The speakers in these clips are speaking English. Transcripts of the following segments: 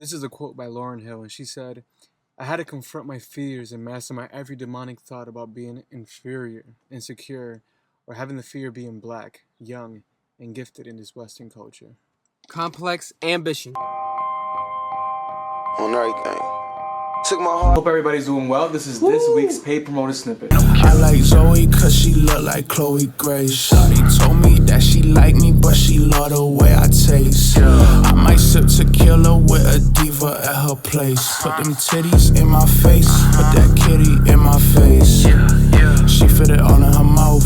This is a quote by Lauryn Hill, and she said, "I had to confront my fears and master my every demonic thought about being inferior, insecure, or having the fear of being black, young, and gifted in this Western culture." Complex ambition. On everything. Took my heart. Hope everybody's doing well. This is this week's paid promoter snippet. I like Zoe cause she look like Chloe Grace. Shawty told me that she like me, but she love the way I taste. I might sip tequila with a diva at her place. Put them titties in my face, put that kitty in my face. She fit it all in her mouth.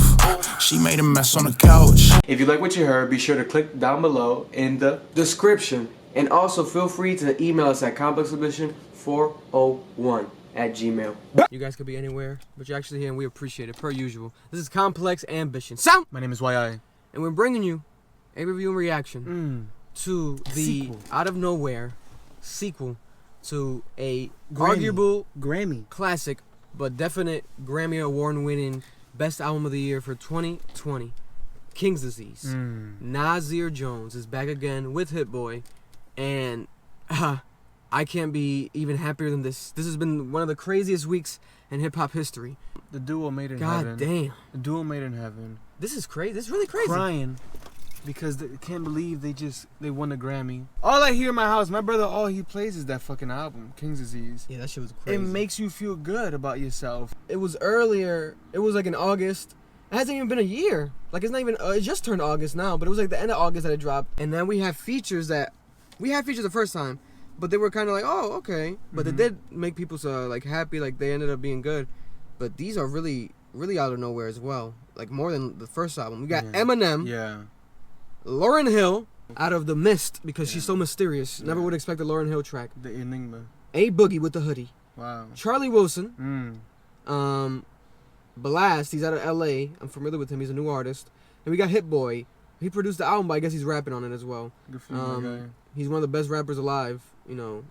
She made a mess on the couch. If you like what you heard, be sure to click down below in the description. And also feel free to email us at complexambition401@gmail. You guys could be anywhere, but you're actually here and we appreciate it, per usual. This is Complex Ambition. Sound! My name is YI. And we're bringing you a review and reaction to the out of nowhere sequel to a arguable Grammy classic, but definite Grammy Award winning best album of the year for 2020. King's Disease. Nasir Jones is back again with Hit Boy. And I can't be even happier than this. This has been one of the craziest weeks in hip-hop history. The duo made in heaven. God damn. The duo made in heaven. This is crazy. This is really crazy. Crying because they can't believe they won a Grammy. All I hear in my house, my brother, all he plays is that fucking album, King's Disease. Yeah, that shit was crazy. It makes you feel good about yourself. It was earlier. It was like in August. It hasn't even been a year. Like, it's not even, it just turned August now, but it was like the end of August that it dropped. And then we have features that, we had features the first time, but they were kind of like, oh, okay. But they did make people like happy, like they ended up being good. But these are really, really out of nowhere as well. Like more than the first album. We got Eminem, Lauryn Hill, out of the mist because she's so mysterious. Never would expect a Lauryn Hill track. The Enigma. A Boogie with the hoodie. Wow. Charlie Wilson. Blast, he's out of LA. I'm familiar with him. He's a new artist. And we got Hit Boy. He produced the album, but I guess he's rapping on it as well. Good for you, my guy. He's one of the best rappers alive. You know,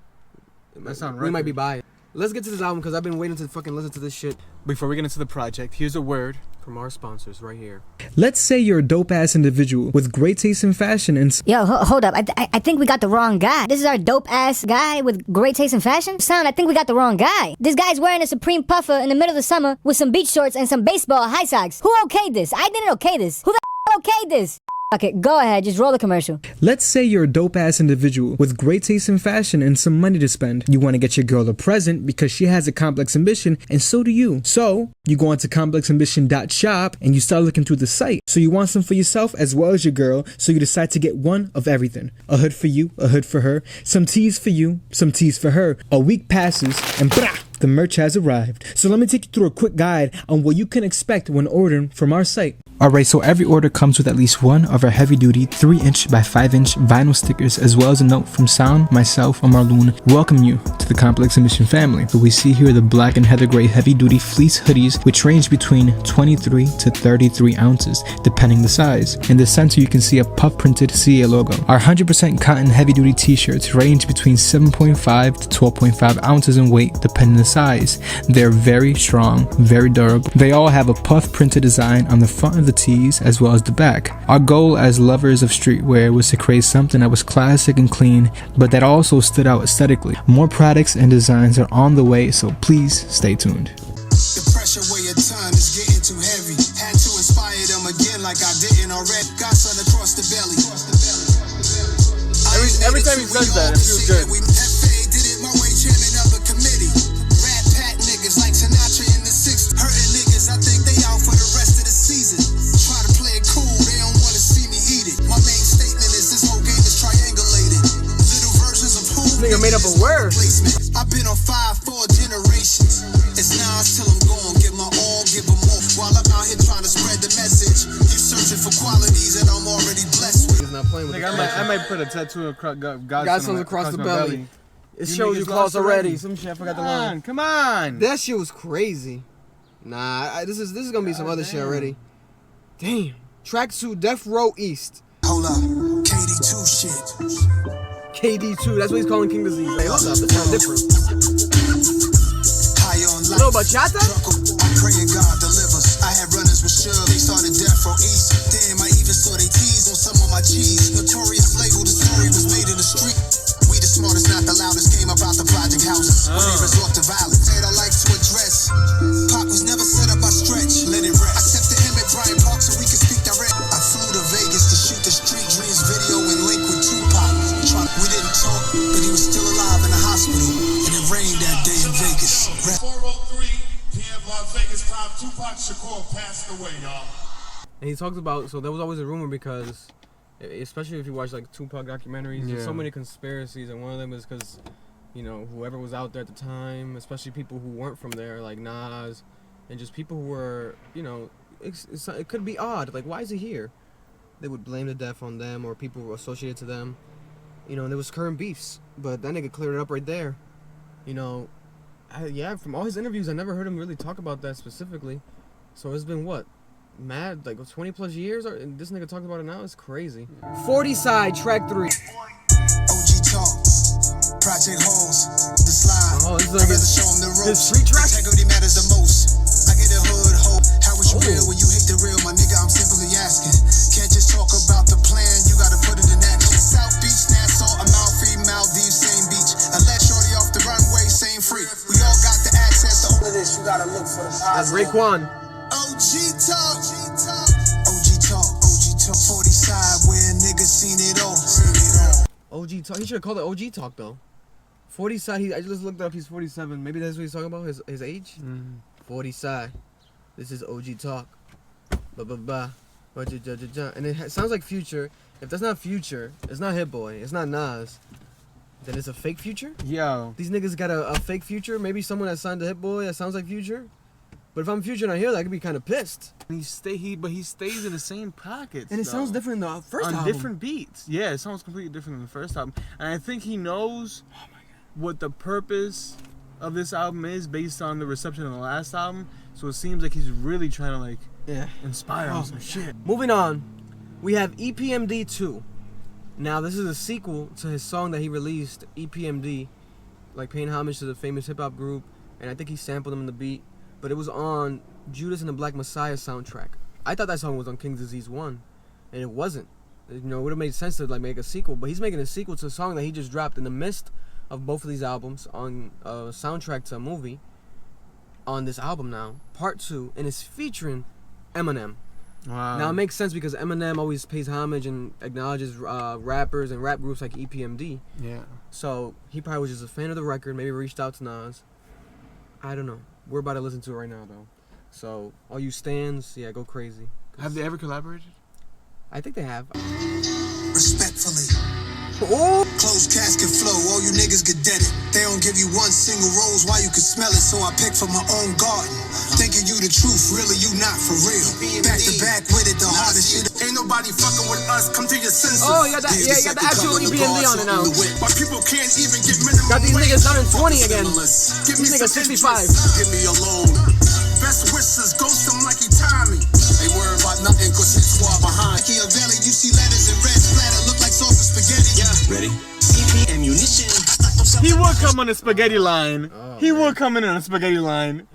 That's on we might record. be biased. Let's get to this album because I've been waiting to fucking listen to this shit. Before we get into the project, here's a word From our sponsors right here. Let's say you're a dope-ass individual with great taste in fashion and... Yo, hold up. I think we got the wrong guy. This is our dope-ass guy with great taste in fashion? Son, I think we got the wrong guy. This guy's wearing a Supreme puffer in the middle of the summer with some beach shorts and some baseball high socks. Who okayed this? I didn't okay this. Who the okayed this? Okay, go ahead. Just roll the commercial. Let's say you're a dope-ass individual with great taste in fashion and some money to spend. You want to get your girl a present because she has a complex ambition, and so do you. So, you go onto complexambition.shop and you start looking through the site. So you want some for yourself as well as your girl, so you decide to get one of everything. A hood for you, a hood for her, some tees for you, some tees for her. A week passes, and brah! The merch has arrived. So let me take you through a quick guide on what you can expect when ordering from our site. Alright, so every order comes with at least one of our heavy-duty 3" by 5" vinyl stickers, as well as a note from Sound, myself, and Marloon, welcome you to the Complex Ambition family. So we see here the black and heather gray heavy-duty fleece hoodies, which range between 23 to 33 ounces, depending the size. In the center, you can see a puff-printed CA logo. Our 100% cotton heavy-duty t-shirts range between 7.5 to 12.5 ounces in weight, depending the size. They're very strong, very durable. They all have a puff-printed design on the front of the tees as well as the back. Our goal as lovers of streetwear was to create something that was classic and clean, but that also stood out aesthetically. More products and designs are on the way, so please stay tuned. The pressure where your tongue is getting too heavy. Had to inspire them again like I didn't already. Got sun across the belly. Every time he says that, it feels good. Did it my way, chairman of the committee. Rat pat niggas like Sinatra in the 60s. Hurting niggas, I think they out for the rest of the season. Try to play it cool, they don't want to see me heated. My main statement is this whole game is triangulated. Little versions of who Nigga made up a word. I've been on 5, 4 generations. It's now till I'm gone. Give my all, give them more. While I'm out here trying to spread the message. You searching for qualities that I'm already blessed with. He's not playing with I might put a tattoo across Godson's across the belly. It shows you claws already. Some shit, I forgot the line. Come on. That shit was crazy. Nah, this is gonna be some other shit already. Damn. Tracksuit Death Row East. Hold up, KD2 shit. KD2, that's what he's calling King Disease. Hey, hold up, this sounds different. High on life. You know bachata? I'm praying God delivers. I had runners with Shug, they started Death Row East. Damn, I even saw they tease on some of my G's. Notorious label, the story was made in the street. We the smartest, not the loudest. Came about the project houses. When they resort to violence. They don't like to address. Pac was never set up by Stretch. Let it rest. I accepted him at Bryant Park so we could speak direct. I flew to Vegas to shoot the Street Dreams video and link with Tupac. We didn't talk, but he was still alive in the hospital. And it rained that day in Vegas. 4:03 p.m. Las Vegas time. Tupac Shakur passed away, y'all. And he talks about, so there was always a rumor because, especially if you watch like Tupac documentaries, there's so many conspiracies, and one of them is because, you know, whoever was out there at the time, especially people who weren't from there, like Nas, and just people who were, you know, it could be odd, like, why is he here? They would blame the death on them or people associated to them, you know, and there was current beefs, but that nigga cleared it up right there, you know. Yeah, from all his interviews, I never heard him really talk about that specifically, so it's been what? Mad, like 20 plus years, and this nigga talking about it now. It's crazy. 40 side track 3. OG talk, Project Halls, the slide. Oh, this is like his street track. Integrity matters the most. I get a hood hope. How is you real when you hate the real, my nigga? I'm simply asking. Can't just talk about the plan, you gotta put it in action. South Beach, Nassau, Amalfi, Maldives, same beach. I let shorty off the runway, same free. We all got the access to all of this. You gotta look for the That's positive. Raekwon. OG talk, OG talk, OG talk. 40 side where niggas seen it all. OG talk. He should have called it OG talk though. 40 side. I just looked up. He's 47. Maybe that's what he's talking about. His age. 40 side. This is OG talk. Blah blah blah. And it sounds like Future. If that's not Future, it's not Hit Boy. It's not Nas. Then it's a fake Future. Yo, These niggas got a fake Future. Maybe someone that signed to Hit Boy that sounds like Future. But if I'm Future and I hear that, I could be kind of pissed. he stays in the same pockets. And it sounds different than the first album. On different beats. Yeah, it sounds completely different than the first album. And I think he knows what the purpose of this album is based on the reception of the last album. So it seems like he's really trying to like inspire on some shit. Moving on, we have EPMD 2. Now this is a sequel to his song that he released, EPMD, like paying homage to the famous hip hop group, and I think he sampled him in the beat. But it was on Judas and the Black Messiah soundtrack. I thought that song was on King's Disease 1, and it wasn't. You know, it would have made sense to like make a sequel, but he's making a sequel to a song that he just dropped in the midst of both of these albums on a soundtrack to a movie. On this album now, part 2, and it's featuring Eminem. Wow. Now it makes sense because Eminem always pays homage and acknowledges rappers and rap groups like EPMD. Yeah. So he probably was just a fan of the record, maybe reached out to Nas. I don't know. We're about to listen to it right now, though. So, all you stans, yeah, go crazy. Have they ever collaborated? I think they have. Respectfully. Oh! Closed casket flow, all you niggas get deaded. They don't give you one single rose, why you can smell it, so I pick from my own garden. Thinking you the truth, really you not for real. Back to back with it, the hardest shit. Ain't nobody fucking with us. Come to your senses. Oh, you got that, yeah, you got the actual EPMD on it now. My people can't even get minimum Got these niggas down in 20 again. Give me These niggas some 65. interest. Give me a loan. Best wishes, ghost them like he Tommy. Ain't worried about nothing, cause he's far behind. Machiavelli, you see letters in red splatter, look like sauce of spaghetti. Yeah, ready? EP ammunition. He would come on a spaghetti line. He would come in on a spaghetti line.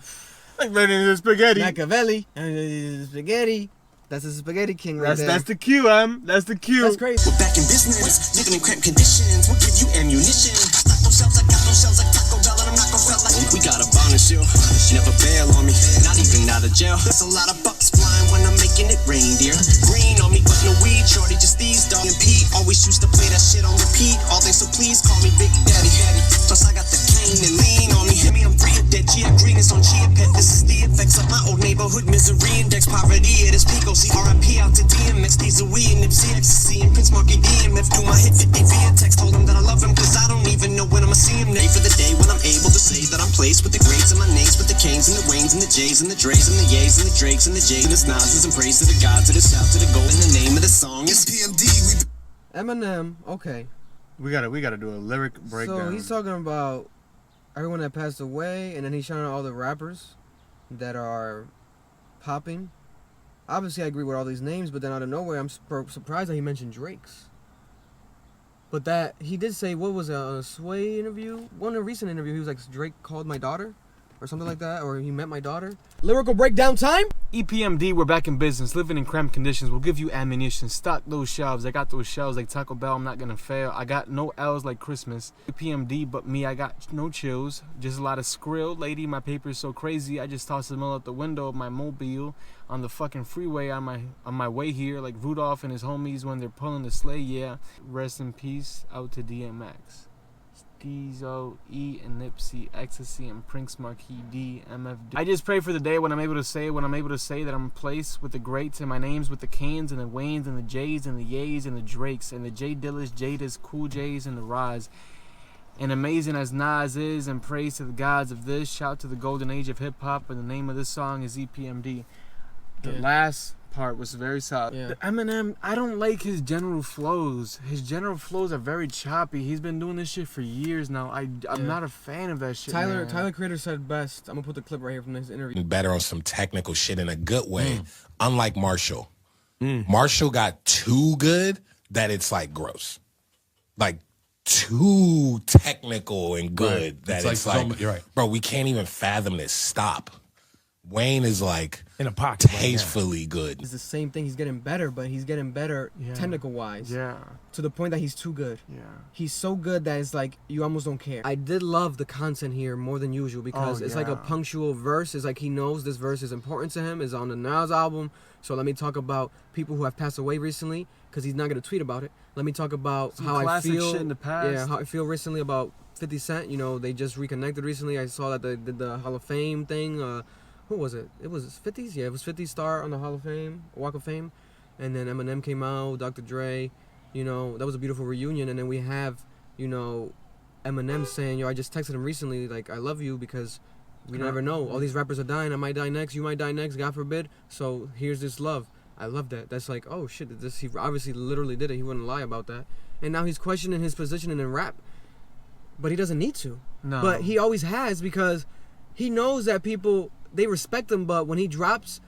Like right into the spaghetti. Machiavelli, spaghetti. That's the spaghetti king right there. That's the cue, That's the cue. That's crazy. We're back in business, living in cramped conditions. We'll give you ammunition. Stock those shells, I got those shells like Taco Bell, and I'm not gon' sell like we got a bond and shield. Never bail on me, not even out of jail. There's a lot of bucks flying when I'm making it rain, dear. Green on me, but no weed, shorty, just these dog and Pete. Always used to play that shit on repeat. All day, so please call me Big Daddy. Plus I got the cane and lean on me. Hear me, I'm free of dead. Chia greenness on Chia Pet. This is the effects of my old neighborhood misery index. Poverty at its peak. See R.I.P. out to DMX. These are we and Nipsey, XXXtentacion and Prince Marky DMF. Do my hit 50 via text. Told him that I love him cause I don't even know when I'ma see him. Nay for the day when I'm able to say that I'm placed with the greats and my names, with the kings and the Waynes and the J's and the Dre's and the Ye's and the Drakes and the J's and the Nas's and praise to the gods, to the south, to the gold. And the name of the song is PMD. Eminem, okay. We gotta do a lyric breakdown. So he's talking about everyone that passed away, and then he's shouting out all the rappers that are popping. Obviously, I agree with all these names, but then out of nowhere, I'm surprised that he mentioned Drake's. But that he did say, what was it, a Sway interview? One a recent interview, he was like, Drake called my daughter. or something like that, or he met my daughter. Lyrical breakdown time. EPMD, we're back in business, living in cramped conditions. We'll give you ammunition. Stock those shelves. I got those shelves like Taco Bell. I'm not gonna fail. I got no L's like Christmas. EPMD, but me, I got no chills. Just a lot of skrill. Lady, my paper is so crazy. I just tossed the mill out the window of my mobile on the fucking freeway on my way here, like Rudolph and his homies when they're pulling the sleigh. Yeah, rest in peace. Out to DMX. Diesel, E and Nipsey, Ecstasy and Prince Marquis D, MFD. I just pray for the day when I'm able to say that I'm placed with the greats, and my name's with the Canes and the Waynes and the J's and the Yays and the Drakes and the J Dillas, Jadas, Cool J's and the Rise. And amazing as Nas is, and praise to the gods of this. Shout to the golden age of hip hop, and the name of this song is EPMD. The last part was very solid. Yeah. Eminem, I don't like his general flows. His general flows are very choppy. He's been doing this shit for years now. I'm not a fan of that shit. Tyler Creator said best. I'm gonna put the clip right here from this interview. Better on some technical shit in a good way. Unlike Marshall. Marshall got too good that it's like gross. Like too technical and good that it's like you're right. Bro, we can't even fathom this. Stop. Wayne is like in a pocket, tastefully good. It's the same thing. He's getting better, but he's getting better technical wise. Yeah. To the point that he's too good. Yeah. He's so good that it's like you almost don't care. I did love the content here more than usual because it's like a punctual verse. It's like he knows this verse is important to him. It's on the Nas album. So let me talk about people who have passed away recently because he's not gonna tweet about it. Let me talk about some how I feel. Shit in the past. Yeah, how I feel recently about 50 Cent. You know, they just reconnected recently. I saw that they did the Hall of Fame thing. Who was it? It was 50s? Yeah, it was 50 star on the Hall of Fame, Walk of Fame. And then Eminem came out, Dr. Dre. You know, that was a beautiful reunion. And then we have, you know, Eminem saying, yo, I just texted him recently, like, I love you because we never know. All these rappers are dying. I might die next. You might die next, God forbid. So here's this love. I love that. That's like, oh, shit. He obviously literally did it. He wouldn't lie about that. And now he's questioning his positioning in rap. But he doesn't need to. No. But he always has because he knows that people... They respect him, but when he drops,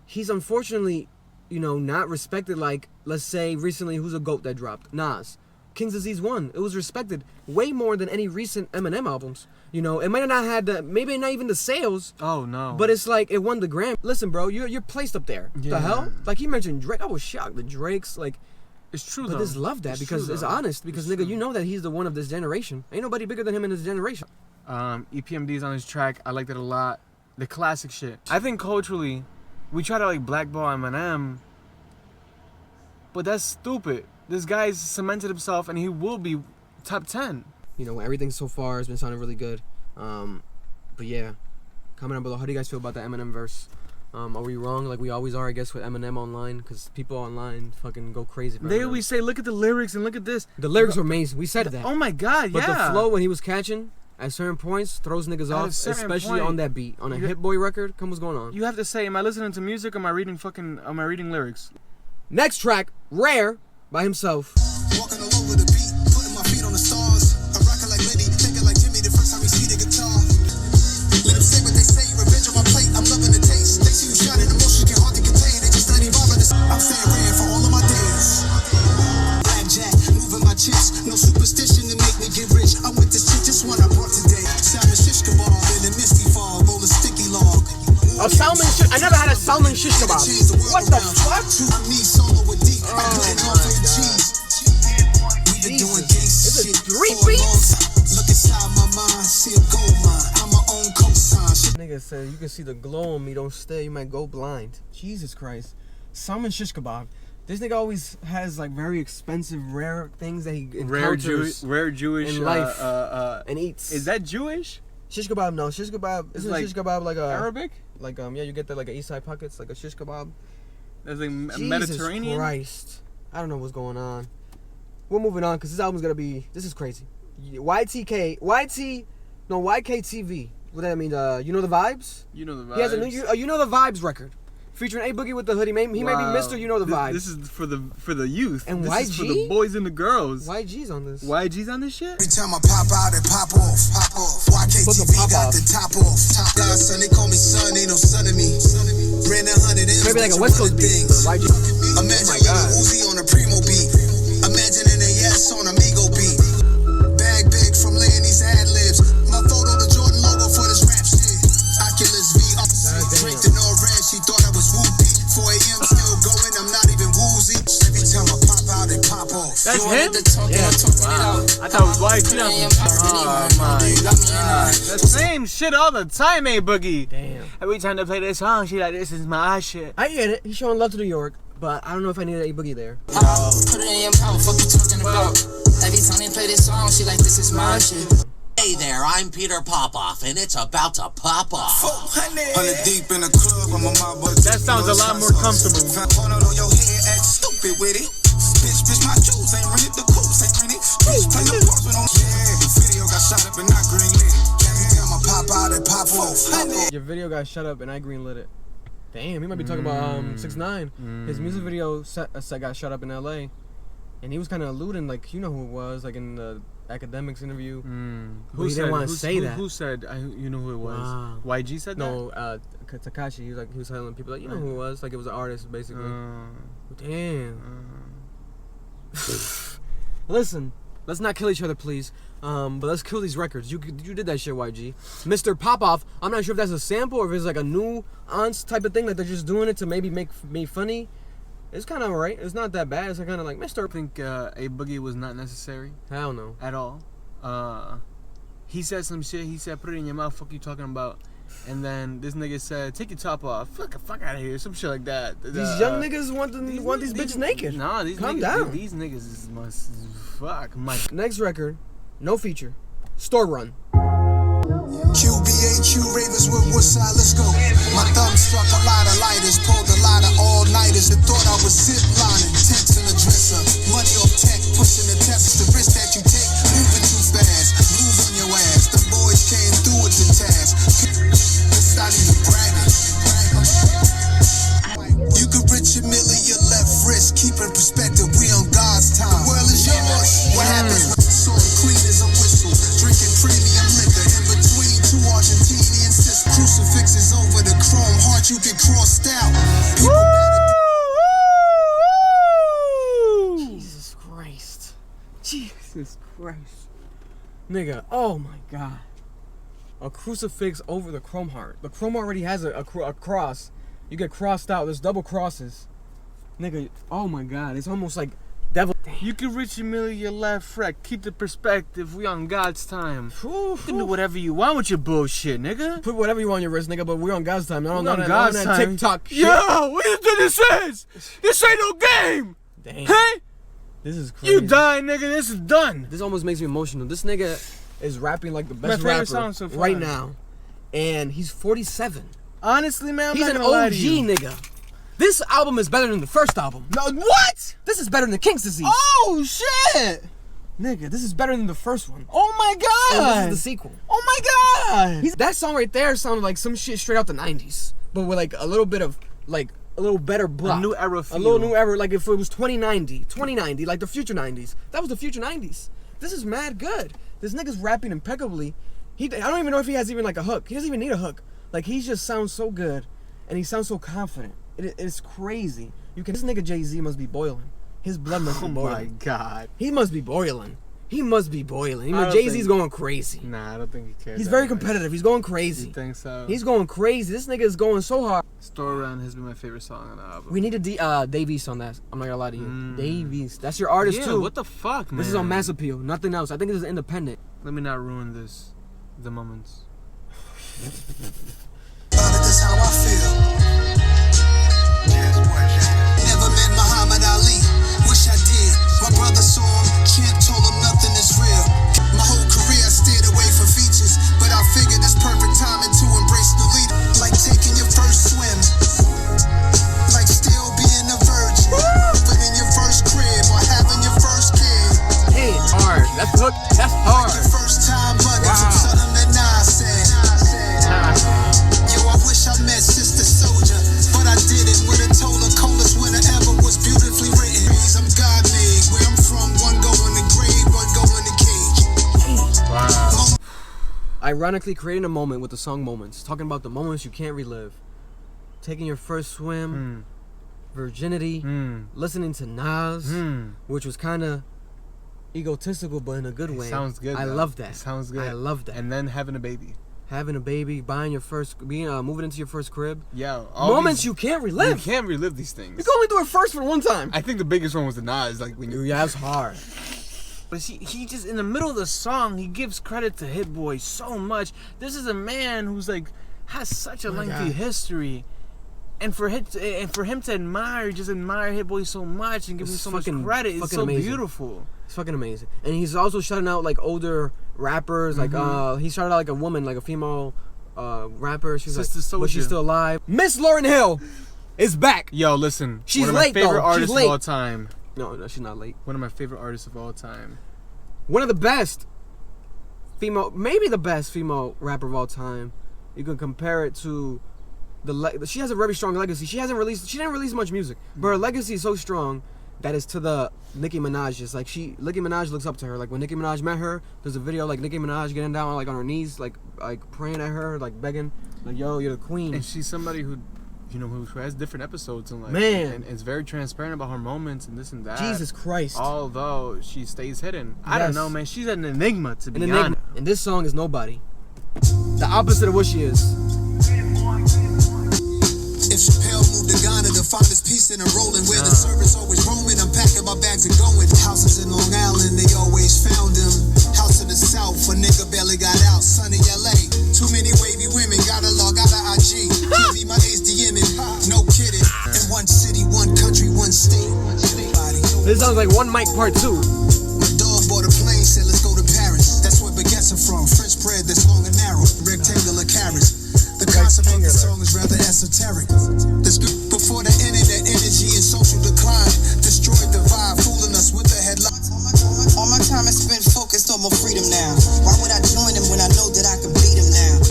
he's unfortunately, you know, not respected. Like, let's say recently, who's a GOAT that dropped? Nas. King's Disease 1. It was respected way more than any recent Eminem albums. You know, it might have not had the, maybe not even the sales. Oh, no. But it's like, it won the Grammy. Listen, bro, you're placed up there. Yeah. The hell? Like, he mentioned Drake. I was shocked. The Drake's, like... It's true, but though. just love that because it's honest. Because, nigga, you know that he's the one of this generation. Ain't nobody bigger than him in this generation. EPMD's on his track. I liked it a lot. The classic shit. I think culturally, we try to like blackball Eminem, but that's stupid. This guy's cemented himself, and he will be top 10. You know, everything so far has been sounding really good. But yeah, comment down below. How do you guys feel about the Eminem verse? Are we wrong like we always are, I guess, with Eminem online? Because people online fucking go crazy for They Eminem. always say, look at the lyrics and look at this. The lyrics were amazing. We said that. Oh my God, But the flow when he was catching at certain points throws niggas off, especially on that beat. On a Hit Boy record, come what's going on. You have to say, am I listening to music or am I reading lyrics? Next track, Rare by himself. Walking all over the beat, putting my feet on the stars. I'm rocking like Liddy, thinking like Jimmy the first time he see the guitar. Let them say what they say, revenge on my plate, I'm loving the taste. They see you shining, emotions get hard to contain, they just let it vibe. I'm staying rare for all of my days. Blackjack, moving my chips, no superstition to make me get rich. I'm with this chick, just one I brought today. Salmon shish kebab in a misty fog, roll a sticky log. A salmon shish, I never had a salmon shish kebab. What the fuck? I need solo with deep, I put it on for the cheese. We've been doing gangsta shit. 3 beats? Look inside my mind, see a gold mine. I'm my own cosign. Nigga said, you can see the glow on me, don't stay, you might go blind. Jesus Christ. Salmon shish kebab. This nigga always has like very expensive, rare things that he encounters rare Jewish in life and eats. Is that Jewish? Shish kebab, no. Shish kebab, isn't like shish kebab like a... Arabic? Like, yeah, you get the like a East Side pockets, like a shish kebab. That's like Jesus Mediterranean? Christ. I don't know what's going on. We're moving on because this album's gonna be... This is crazy. YKTV. What that mean? You know the vibes? You know the vibes. He has a new You Know the Vibes record. Featuring A Boogie with the hoodie. He may be Mr. You Know the Vibes. This is for the youth. And this YG? is for the boys and the girls. YG's on this. YG's on this shit? Every time I pop out and pop off. YKTV got the top off. Top guy, son, they call me son, ain't no son of me. Ran 100 M's. Maybe like a West Coast beat. YG. Imagine little Uzi on a Primo beat. Imagine an AS on a Migo beat. Bag big from laying these ad libs. My photo, the Jordan logo for this rap shit. That's him? Yeah. Wow. I thought it was YG. Oh my god. The same shit all the time, Boogie. Damn. Every time they play this song, she like, this is my shit. I get it. He's showing love to New York, but I don't know if I needed A Boogie there. Put it in your mouth, fuck you talking about. Every time they play this song, she like, this is my shit. Hey there, I'm Peter Popoff, and it's about to pop off. 100 deep in the club, I'm on my butt. That sounds a lot more comfortable. On your head, act stupid with it. Bitch, my jewels ain't rented, the coops ain't rented. Bitch, play the parts with on. Yeah, the video got shot up and not greenlit. I'ma pop out and pop off. Your video got shut up and I greenlit it. Damn, he might be talking about 6ix9ine. His music video set got shut up in LA, and he was kind of alluding, like, you know who it was, like in the academics interview. Who didn't want to say that? Who said? You know who it was? Wow. YG said that. No, Tekashi. He was telling people like, you know who it was? Like it was an artist basically. Damn. Listen, let's not kill each other, please. But let's kill these records. You did that shit, YG. Mr. Popoff. I'm not sure if that's a sample or if it's like a nuance type of thing. Like they're just doing it to maybe make me funny. It's kind of alright. It's not that bad. It's kind of like Mr. I think A Boogie was not necessary. Hell no. At all. He said some shit. He said, "Put it in your mouth." Fuck you talking about? And then this nigga said, "Take your top off." Fuck out of here. Some shit like that. These young niggas want these bitches naked. Nah, Calm niggas, down. These niggas must fuck. Mike. Next record, no feature. Store Run. QBHQ Ravens with Woodside, let's go. My thumb struck a lot of lighters, pulled a lot of all-nighters that thought I was zip lining. Tents in the dresser, money off tech, pushing the test. The risk that you take, moving too fast, losing your ass. The boys came through with the task. It's not even bragging. You can rich a million, your left wrist, keep in perspective. We on God's time. The world is yours. What happens when so clean as a whistle? Drinking premium liquor in between two Argentinian sisters. Crucifixes over the chrome heart, you get crossed out. Jesus Christ. Jesus Christ. Nigga, oh my god. A crucifix over the chrome heart. The chrome already has a cross. You get crossed out. There's double crosses. Nigga, oh my god. It's almost like devil. You can reach a million your left freck. Keep the perspective. We on God's time. You can do whatever you want with your bullshit, nigga. Put whatever you want on your wrist, nigga, but we're on God's time. Not on God's time. TikTok shit. Yo, what do you think this is? This ain't no game. Damn. Hey? This is crazy. You die, nigga. This is done. This almost makes me emotional. This nigga is rapping like the best My favorite rapper song so far. right now. And he's 47. Honestly, man, I'm he's not an gonna lie OG to you. nigga. This album is better than the first album. No, what? This is better than King's Disease. Oh, shit. Nigga, this is better than the first one. Oh, my God. And this is the sequel. Oh, my God. That song right there sounded like some shit straight out the 90s. But with like a little bit of, like, a little better block. A new era feel. A little new era, like if it was 2090, like the future 90s. That was the future 90s. This is mad good. This nigga's rapping impeccably. I don't even know if he has even like a hook. He doesn't even need a hook. Like he just sounds so good, and he sounds so confident. It's crazy. This nigga Jay-Z must be boiling. His blood must be boiling. Oh my God. He must be boiling. He must be boiling. Jay-Z's going crazy. Nah, I don't think he cares. He's very competitive. He's going crazy. You think so? He's going crazy. This nigga is going so hard. Store Run has been my favorite song on the album. We need a Dave East on that. I'm not gonna lie to you. Dave East. That's your artist too. What the fuck, man? This is on Mass Appeal. Nothing else. I think this is independent. Let me not ruin the moments. This how I feel. Never met Muhammad Ali. Wish I did. My brother saw him. Champ told him nothing is real. My whole career I steered away from features, but I figured it's perfect timing to embrace new leader. Like taking your first swim, like still being a virgin, but in your first crib or having your first kid. Hey, hard. That's hook. That's hard. Like your first time bugging from something that Nas said. Yo, I wish I met Sister Soldier, but I didn't. Would have told her coldest winter ever was beautifully written. I'm God made. Where I'm from, one go in the grave, one go in the cage. Wow. Ironically creating a moment with the song Moments, talking about the moments you can't relive. Taking your first swim, virginity, listening to Nas, which was kind of egotistical but in a good way. Sounds good. I love that. Sounds good. I love that. And then having a baby. having a baby, buying your first, moving into your first crib. Yeah, moments you can't relive. You can't relive these things. You can only do it first for one time. I think the biggest one was the Nas, like when you. Yeah, that's hard. But he just, in the middle of the song, he gives credit to Hit Boy so much. This is a man who's like has such a lengthy history, and for him to admire Hit Boy so much and give him so much credit, it's so amazing. Beautiful. It's fucking amazing. And he's also shouting out like older rappers, like he started out like a woman, like a female rapper. She's but she's still alive. Miss Lauryn Hill is back. Yo, listen, she's one of my late favorite though. artists She's late. of all time. No, she's not late. One of my favorite artists of all time. One of the best female, maybe the best female rapper of all time. You can compare it to she has a very strong legacy. She didn't release much music, but her legacy is so strong that it's to the Nicki Minaj's. Like Nicki Minaj looks up to her. Like when Nicki Minaj met her, there's a video like Nicki Minaj getting down like on her knees, like praying at her, like begging, like yo, you're the queen. And she's somebody who, you know, who has different episodes and like, man, and is very transparent about her moments and this and that. Jesus Christ. Although she stays hidden. I don't know, man. She's an enigma, to be honest. And this song is nobody. The opposite of what she is. If Chappelle moved to Ghana to find his peace in a rolling, where the servants always roaming, I'm packing my bags and going. Houses in Long Island, they always found him. House in the South, a nigga barely got out. Sunny LA, too many wavy women, gotta log out of IG. TV, my A's DMing, no kidding. In one city, one country, one state. This sounds like One Mic Part 2. My dog bought a plane, said let's go to Paris. That's where baguettes are from. French bread that's long and narrow, rectangular carrots. The concept of the song is rather esoteric. Before the internet, energy and social decline destroyed the vibe, fooling us with the headline. All my time is spent focused on my freedom now. Why would I join him when I know that I can beat him now?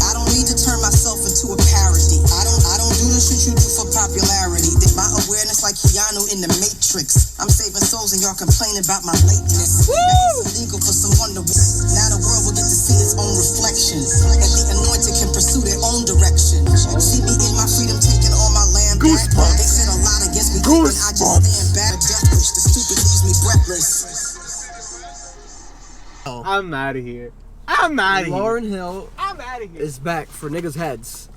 I don't need to turn myself into a parody. I don't do the shit you do for popularity. Did my awareness like Keanu in the Matrix. I'm saving souls and y'all complain about my lateness. Now it's illegal for someone to win. Now the world will get to see its own reflection, and the anointed can pursue their own direction. See me in my freedom, taking all my land back. They said a lot against me, thinking I just stand back. Death wish, the stupid leaves me breathless. I'm out of here. I'm out of here. Lauryn Hill I'm out of here. is back for niggas' heads.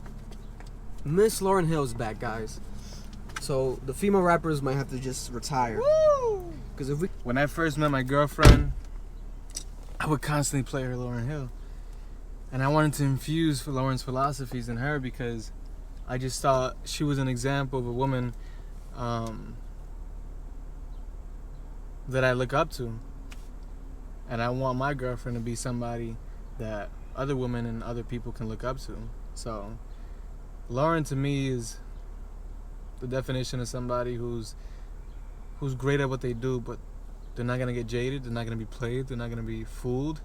Miss Lauryn Hill is back, guys. So the female rappers might have to just retire. Because when I first met my girlfriend, I would constantly play her Lauryn Hill. And I wanted to infuse Lauryn's philosophies in her because I just thought she was an example of a woman that I look up to. And I want my girlfriend to be somebody that other women and other people can look up to. So Lauryn to me is the definition of somebody who's great at what they do, but they're not gonna get jaded, they're not gonna be played, they're not gonna be fooled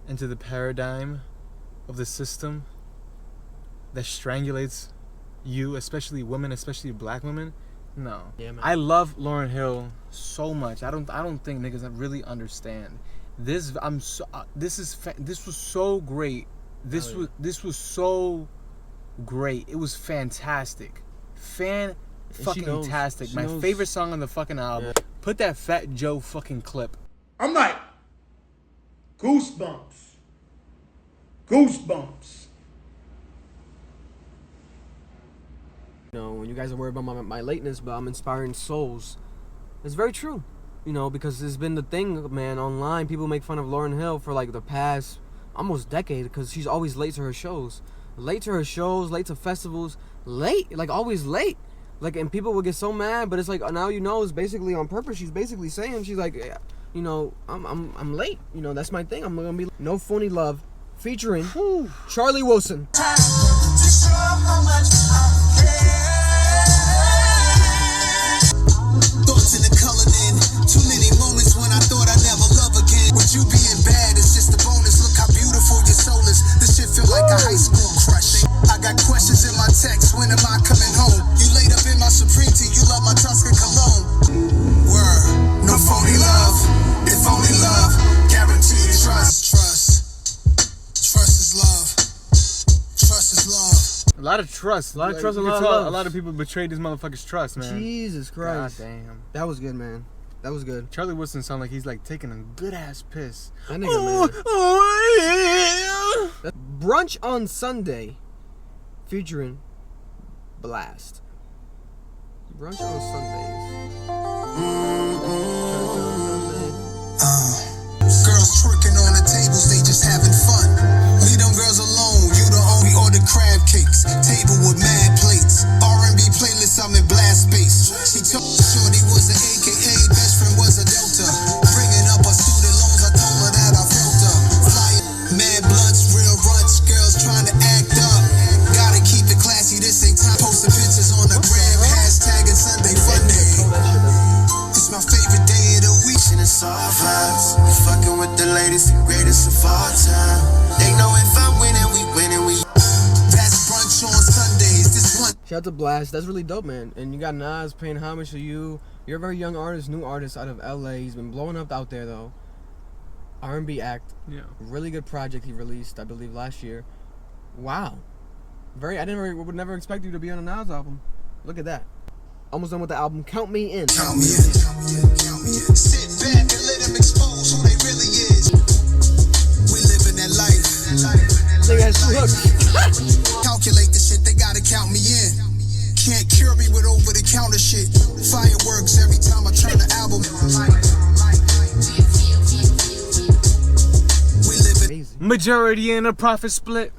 into the paradigm of the system that strangulates you, especially women, especially black women. No. Yeah, man. I love Lauryn Hill so much. I don't think niggas really understand. This was so great. This was so great. It was fantastic. Fan-fucking-tastic. My favorite song on the fucking album. Yeah. Put that Fat Joe fucking clip. I'm like, goosebumps. Goosebumps. You know, when you guys are worried about my lateness, but I'm inspiring souls. It's very true. You know, because it's been the thing, man, online. People make fun of Lauryn Hill for like the past almost decade because she's always late to her shows. Late to her shows, late to festivals, late, like always late. Like, and people will get so mad, but it's like, now you know it's basically on purpose. She's basically saying, she's like, you know, I'm late. You know, that's my thing. I'm gonna be No Phony Love featuring Charlie Wilson. Thoughts in the coloring, too many moments when I thought I'd never love again. With you being bad, it's just a bonus. Look how beautiful your soul is. This shit feel like a high school crush. I got questions in my text. When am I coming home? You laid up in my Supreme Tea. You love my Tuscan cologne. Word, no phony love. If only love, guaranteed trust. Trust is love. Trust is love. A lot of trust. A lot of trust and a lot of tell love. A lot of people betrayed this motherfucker's trust, man. Jesus Christ. God damn. That was good, man. That was good. Charlie Wilson sound like he's like taking a good ass piss. That nigga, man. Brunch on Sunday, featuring Blast. Brunch on Sundays. Girls twerking on the tables, they just having fun. Leave them girls alone, you the only order crab cakes. Table with mad plates. R&B playlist, I'm in blast space. She told Shorty was an AKA, best friend was a Delta. Bringing up her student loans, I told her that I felt her. Flyer, mad blunts, real runts, girls trying to act up. Gotta keep it classy, this ain't time. Posting pictures on the gram, hashtagging Sunday Funday. It's my favorite day of the week. And it's all vibes. We fucking with the latest and greatest of all time. They know if I'm winning, we winning. We. That's Brunch on Sundays. This one. Shout out to Blast. That's really dope, man. And you got Nas paying homage to you. You're a very young artist, new artist out of LA. He's been blowing up out there though. R&B act. Yeah. Really good project he released, I believe, last year. Wow. Would never expect you to be on a Nas album. Look at that. Almost done with the album. Count me in. Count me in. Sit back and let them expose who they really is. We living that life. They got two hooks. Calculate the shit, they gotta count me in. Can't cure me with over the counter shit. Fireworks every time I turn the album. We living. Majority in a profit split.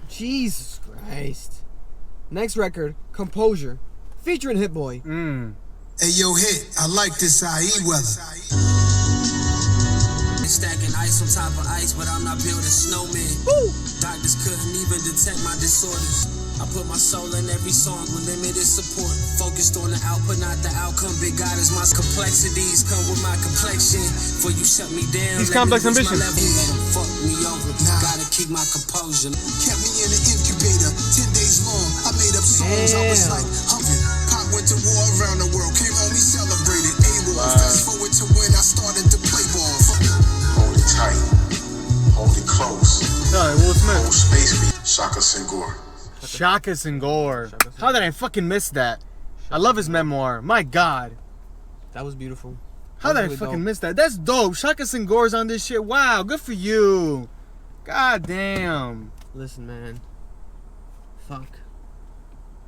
Jesus Christ. Next record, Composure, featuring Hit Boy. Hey yo, Hit, I like this IE weather. Stacking ice on top of ice, but I'm not building snowmen. Doctors couldn't even detect my disorders. I put my soul in every song with limited support. Focused on the output, not the outcome. Big God is my complexities come with my complexion. For you shut me down. He's complex ambition. Let them fuck me over. Gotta keep my composure. Kept me in the incubator 10 days long. I made up songs. I was like humping. Pop went to war around the world. Came home, we celebrated. A-War. Fast forward to when I started to play ball. Hold it tight. Hold it close. Will Smith. Hold space for you. Shaka Senghor. Shaka Senghor. How did I fucking miss that? I love his memoir. My God. That was beautiful. How did I fucking miss that? That's dope. Shaka Senghor's on this shit. Wow, good for you. God damn. Listen, man. Fuck.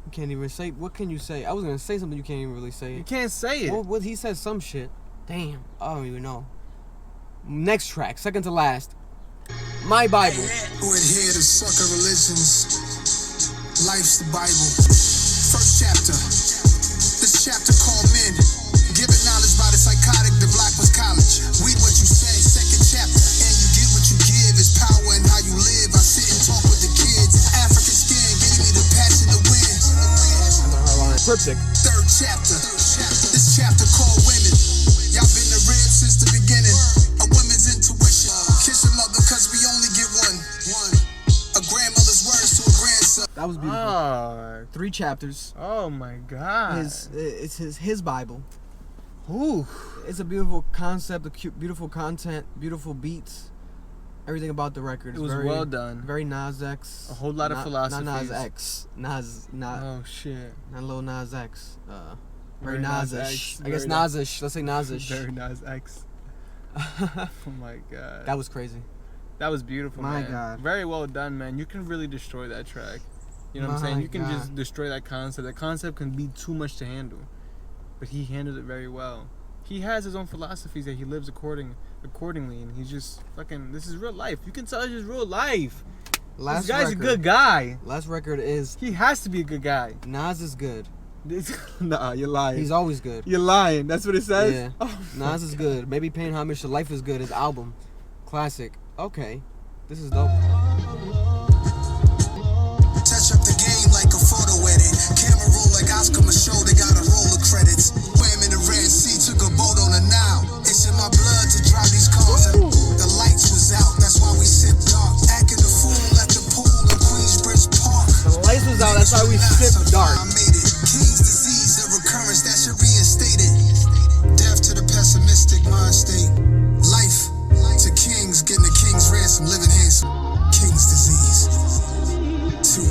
You can't even say. What can you say? I was gonna say something you can't even really say. You can't say it. Well, he said some shit. Damn. I don't even know. Next track, second to last. My Bible. Who adhere to sucker religions. Life's the Bible. First chapter. This chapter called Men. Given knowledge by the psychotic, the black was college. Read what you say, second chapter. And you get what you give. Is power in how you live. I sit and talk with the kids. African skin gave me the passion to win. Cryptic. Third chapter. This chapter called Women. Y'all been the rib since the beginning. A woman's intuition. Kiss your mother cause we only get one. A grandmother's words to a grandson. That was beautiful. 3 chapters. Oh my God. It's his Bible. Ooh. It's a beautiful concept, beautiful content, beautiful beats. Everything about the record. It was very well done. Very Nas X. A whole lot of philosophies. Not Nas X. Oh shit. Not Lil Nas X. Very Nas Nas-ish. X. I guess Nas-ish. Let's say Nas-ish. Very Nas X. Oh my God. That was crazy. That was beautiful, My man. God. Very well done, man. You can really destroy that track. You know what I'm saying? You can just destroy that concept. That concept can be too much to handle. But he handled it very well. He has his own philosophies that he lives accordingly, and he's just fucking, this is real life. You can tell it's just real life. This guy's a good guy. Last record is... He has to be a good guy. Nas is good. Nah, you're lying. He's always good. You're lying. That's what it says? Yeah. Oh, Nas is good. Maybe paying homage to Life is Good, his album. Classic. Okay. This is dope. Touch up the game like a photo edit. Camera roll like Oscar Michaud, they got a roll of credits. Swam in the Red Sea, took a boat on the Nile. It's in my blood to drive these cars. The lights was out, that's why we sip dark. Acting a fool at the pool in Queensbridge Park. The lights was out, that's why we sip dark. I made it. King's disease, a recurrence that should reinstate it. Death to the pessimistic mind state. Life to kings, getting the king's ransom, living handsome. King's disease. 2.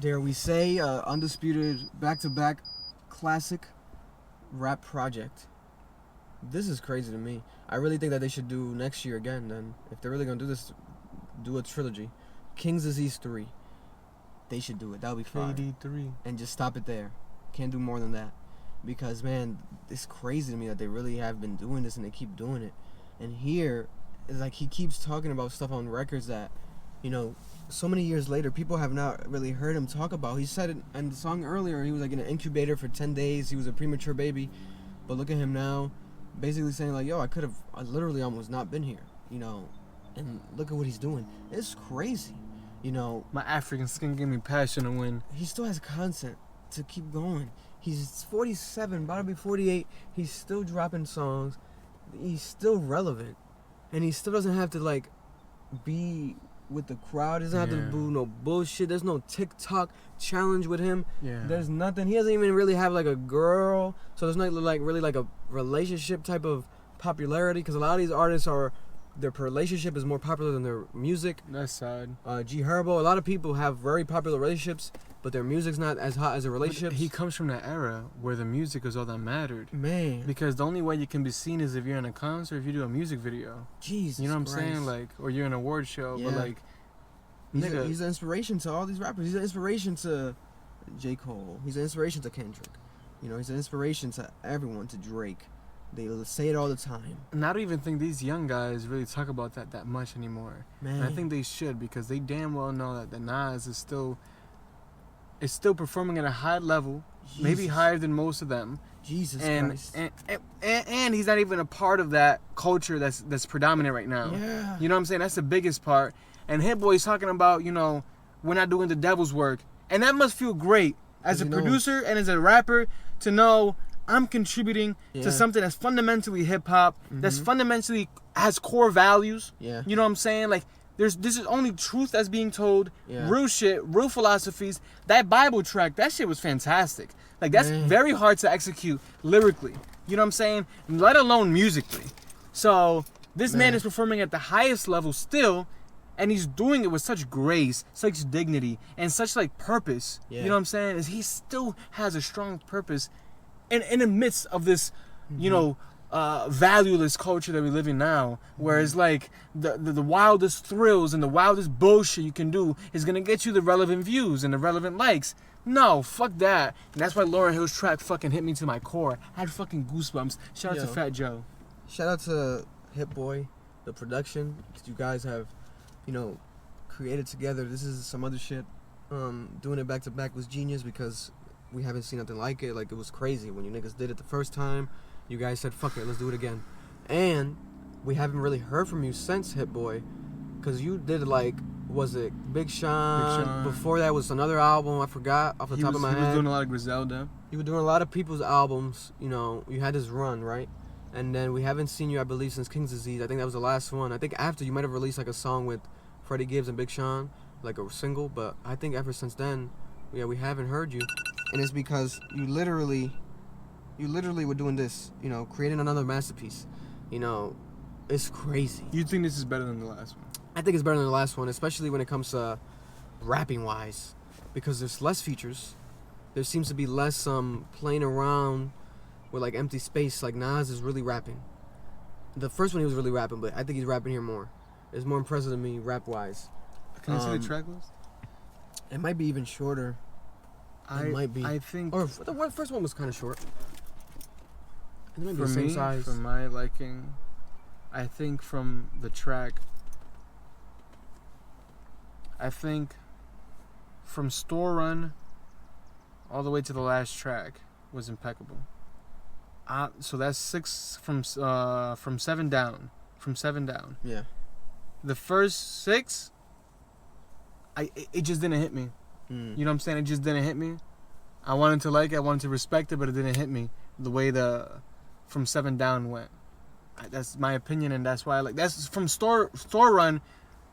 Dare we say, undisputed back-to-back classic rap project. This is crazy to me. I really think that they should do next year again. Then, if they're really gonna do this, do a trilogy. King's Disease 3. They should do it. That would be fire. KD3. And just stop it there. Can't do more than that. Because, man, it's crazy to me that they really have been doing this and they keep doing it. And here, it's like he keeps talking about stuff on records that, you know, so many years later, people have not really heard him talk about. He said it in the song earlier, he was like in an incubator for 10 days. He was a premature baby. But look at him now, basically saying like, yo, I literally almost not been here, you know. And look at what he's doing. It's crazy, you know. My African skin gave me passion to win. He still has content to keep going. He's 47, about to be 48. He's still dropping songs. He's still relevant. And he still doesn't have to, like, be with the crowd. He doesn't have to do no bullshit. There's no Tik-Tok challenge with him. Yeah. There's nothing. He doesn't even really have, like, a girl. So there's not, like, really, like, a relationship type of popularity. Because a lot of these artists are, their relationship is more popular than their music. That's sad. G Herbo, a lot of people have very popular relationships, but their music's not as hot as their relationships. He comes from that era where the music is all that mattered. Man. Because the only way you can be seen is if you're in a concert, if you do a music video. Jesus You know what Christ. I'm saying? Like, or you're in an award show. Yeah. But like, he's an inspiration to all these rappers. He's an inspiration to J. Cole. He's an inspiration to Kendrick. You know, he's an inspiration to everyone, to Drake. They say it all the time. And I don't even think these young guys really talk about that much anymore. Man. And I think they should, because they damn well know that the Nas is still performing at a high level, maybe Jesus. higher than most of them. Jesus and, Christ. And he's not even a part of that culture that's predominant right now. Yeah. You know what I'm saying? That's the biggest part. And Hit Boy's talking about, you know, we're not doing the devil's work. And that must feel great as a producer and as a rapper to know I'm contributing to something that's fundamentally hip hop, that's fundamentally has core values. Yeah. You know what I'm saying? Like, this is only truth that's being told, real shit, real philosophies. That Bible track, that shit was fantastic. Like, that's very hard to execute lyrically. You know what I'm saying? Let alone musically. So this man is performing at the highest level still, and he's doing it with such grace, such dignity, and such like purpose. You know what I'm saying? Is he still has a strong purpose in the midst of this, you know, valueless culture that we live in now, where it's like the wildest thrills and the wildest bullshit you can do is gonna get you the relevant views and the relevant likes. No, fuck that. And that's why Lauryn Hill's track fucking hit me to my core. I had fucking goosebumps. Shout out to Fat Joe. Shout out to Hit Boy, the production. You guys have, you know, created together. This is some other shit. Doing it back to back was genius because we haven't seen nothing like it. Like, it was crazy when you niggas did it the first time. You guys said, fuck it, let's do it again. And we haven't really heard from you since Hit Boy, because you did, like, was it Big Sean? Before that was another album, I forgot off the top of my head. He was doing a lot of Griselda. You were doing a lot of people's albums. You know, you had this run, right? And then we haven't seen you, I believe, since King's Disease. I think that was the last one. I think after you might have released, like, a song with Freddie Gibbs and Big Sean, like a single. But I think ever since then, we haven't heard you. And it's because you literally were doing this, you know, creating another masterpiece. You know, it's crazy. You think this is better than the last one? I think it's better than the last one, especially when it comes to rapping wise, because there's less features. There seems to be less playing around with like empty space. Like Nas is really rapping. The first one he was really rapping, but I think he's rapping here more. It's more impressive to me rap wise. Can I see the track list? It might be even shorter. It might be. I think. Or the first one was kind of short. It might be For the same me, size. for my liking, I think from the track. I think from Store Run all the way to the last track was impeccable. So that's 6 from 7 down. From 7 down. Yeah. The first 6, it just didn't hit me. You know what I'm saying? It just didn't hit me. I wanted to like it, I wanted to respect it, but it didn't hit me the way the from 7 down went. That's my opinion, and that's why I like. That's from Store Run.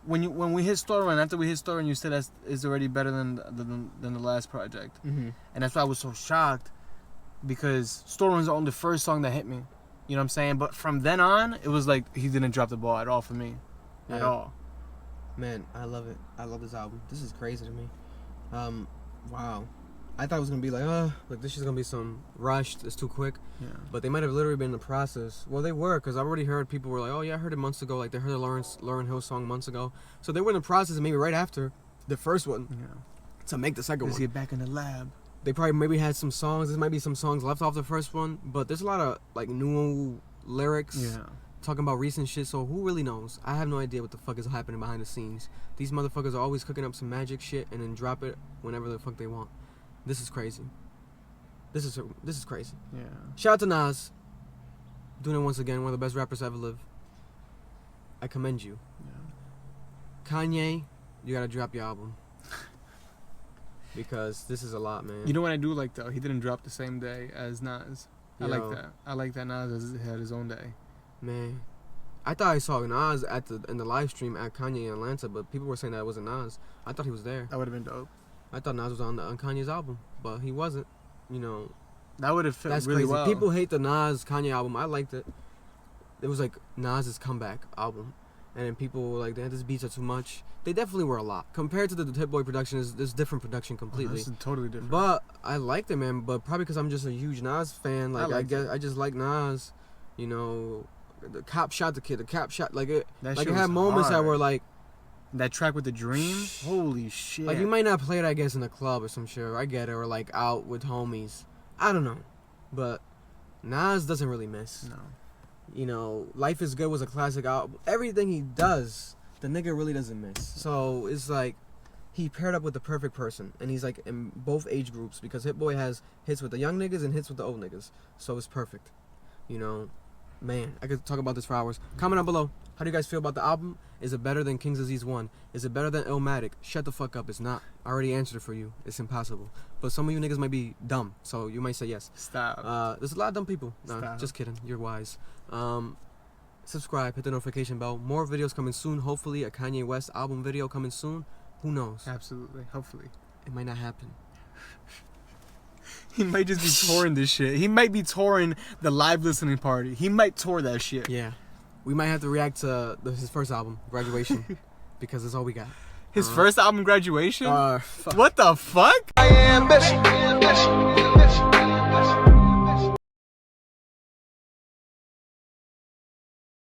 When we hit Store Run, after we hit Store Run, you said that is already better than the last project, and that's why I was so shocked, because Store Run's only the first song that hit me. You know what I'm saying? But from then on, it was like he didn't drop the ball at all for me, at all. Man, I love it. I love this album. This is crazy to me. Wow. I thought it was gonna be like this is gonna be some rushed. It's too quick. Yeah. But they might have literally been in the process. Well, they were, because I already heard people were like, oh yeah, I heard it months ago. Like they heard the Lauryn Hill song months ago. So they were in the process, maybe right after the first one, to make the second Let's one. get back in the lab. They probably maybe had some songs. There might be some songs left off the first one, but there's a lot of like new lyrics. Yeah. Talking about recent shit, so who really knows? I have no idea what the fuck is happening behind the scenes. These motherfuckers are always cooking up some magic shit and then drop it whenever the fuck they want. This is crazy. This is crazy. Yeah. Shout out to Nas. Doing it once again, one of the best rappers to ever live. I commend you. Yeah. Kanye, you gotta drop your album. Because this is a lot, man. You know what I do like though? He didn't drop the same day as Nas. I like that. I like that Nas had his own day. Man, I thought I saw Nas in the live stream at Kanye in Atlanta, but people were saying that it wasn't Nas. I thought he was there. That would have been dope. I thought Nas was on Kanye's album, but he wasn't. You know, that would have fit that's really crazy. well. People hate the Nas Kanye album. I liked it. It was like Nas's comeback album, and then people were like, "These beats are too much." They definitely were a lot compared to the Hit Boy production. Is different production completely. This is totally different. But I liked it, man. But probably because I'm just a huge Nas fan. Like I just like Nas. You know, the cop shot the kid. The cop shot like it. That like shit it had was moments hard. that were like. That track with the Dream, holy shit! Like you might not play it, I guess, in a club or some shit. I get it, or like out with homies. I don't know, but Nas doesn't really miss. No. You know, Life Is Good was a classic album. Everything he does, the nigga really doesn't miss. So it's like he paired up with the perfect person, and he's like in both age groups because Hit Boy has hits with the young niggas and hits with the old niggas. So it's perfect. You know, man, I could talk about this for hours. Comment down below. How do you guys feel about the album? Is it better than King's Disease 1? Is it better than Illmatic? Shut the fuck up. It's not. I already answered it for you. It's impossible. But some of you niggas might be dumb, so you might say yes. Stop. There's a lot of dumb people. Nah, Stop. just kidding. You're wise. Subscribe. Hit the notification bell. More videos coming soon. Hopefully a Kanye West album video coming soon. Who knows? Absolutely. Hopefully. It might not happen. He might just be touring this shit. He might be touring the live listening party. He might tour that shit. Yeah. We might have to react to his first album, Graduation, because that's all we got. His first album, Graduation? Fuck. What the fuck? I am ambition.